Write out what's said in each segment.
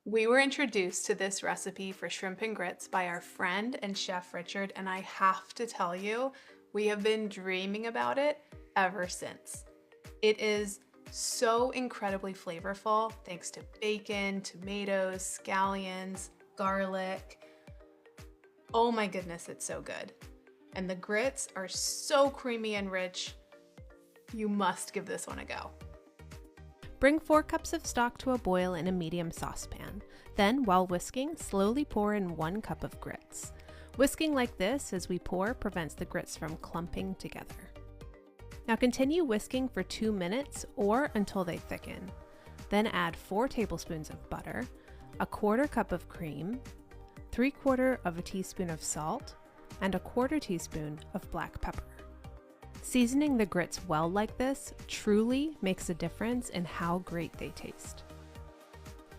We were introduced to this recipe for shrimp and grits by our friend and chef Richard, and I have to tell you, we have been dreaming about it ever since. It is so incredibly flavorful thanks to bacon, tomatoes, scallions, garlic. Oh my goodness, it's so good. And the grits are so creamy and rich. You must give this one a go. Bring 4 cups of stock to a boil in a medium saucepan. Then, while whisking, slowly pour in 1 cup of grits. Whisking like this as we pour prevents the grits from clumping together. Now continue whisking for 2 minutes or until they thicken. Then add 4 tablespoons of butter, a 1/4 cup of cream, 3/4 of a teaspoon of salt, and a 1/4 teaspoon of black pepper. Seasoning the grits well like this truly makes a difference in how great they taste.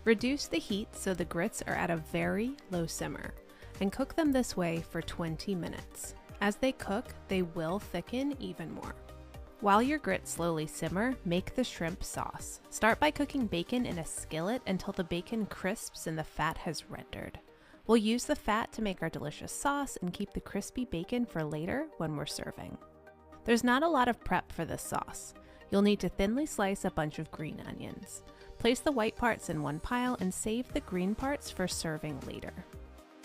Reduce the heat so the grits are at a very low simmer, and cook them this way for 20 minutes. As they cook, they will thicken even more. While your grits slowly simmer, make the shrimp sauce. Start by cooking bacon in a skillet until the bacon crisps and the fat has rendered. We'll use the fat to make our delicious sauce and keep the crispy bacon for later when we're serving. There's not a lot of prep for this sauce. You'll need to thinly slice a bunch of green onions. Place the white parts in one pile and save the green parts for serving later.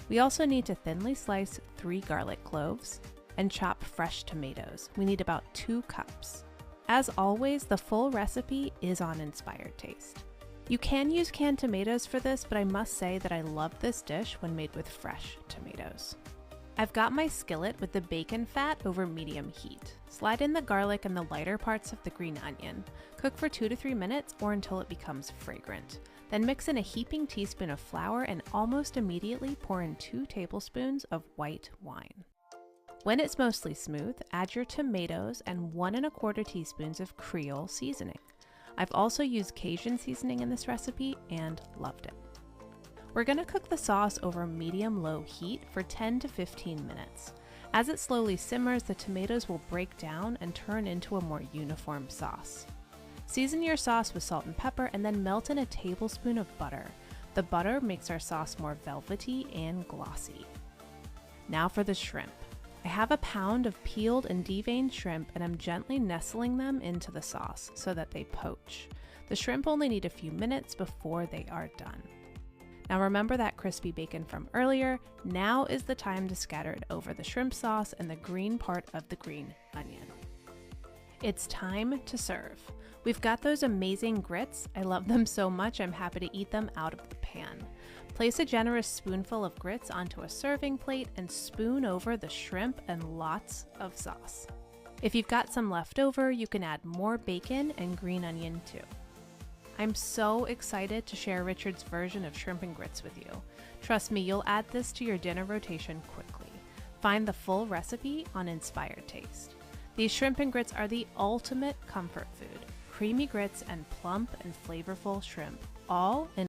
We also need to thinly slice 3 garlic cloves and chop fresh tomatoes. We need about 2 cups. As always, the full recipe is on Inspired Taste. You can use canned tomatoes for this, but I must say that I love this dish when made with fresh tomatoes. I've got my skillet with the bacon fat over medium heat. Slide in the garlic and the lighter parts of the green onion. Cook for 2 to 3 minutes or until it becomes fragrant. Then mix in a heaping teaspoon of flour and almost immediately pour in 2 tablespoons of white wine. When it's mostly smooth, add your tomatoes and 1 1/4 teaspoons of Creole seasoning. I've also used Cajun seasoning in this recipe and loved it. We're going to cook the sauce over medium-low heat for 10 to 15 minutes. As it slowly simmers, the tomatoes will break down and turn into a more uniform sauce. Season your sauce with salt and pepper and then melt in a tablespoon of butter. The butter makes our sauce more velvety and glossy. Now for the shrimp. I have a pound of peeled and deveined shrimp and I'm gently nestling them into the sauce so that they poach. The shrimp only need a few minutes before they are done. Now remember that crispy bacon from earlier. Now is the time to scatter it over the shrimp sauce and the green part of the green onion. It's time to serve. We've got those amazing grits. I love them so much I'm happy to eat them out of the pan. Place a generous spoonful of grits onto a serving plate and spoon over the shrimp and lots of sauce. If you've got some left over, you can add more bacon and green onion too. I'm so excited to share Richard's version of shrimp and grits with you. Trust me, you'll add this to your dinner rotation quickly. Find the full recipe on Inspired Taste. These shrimp and grits are the ultimate comfort food. Creamy grits and plump and flavorful shrimp, all in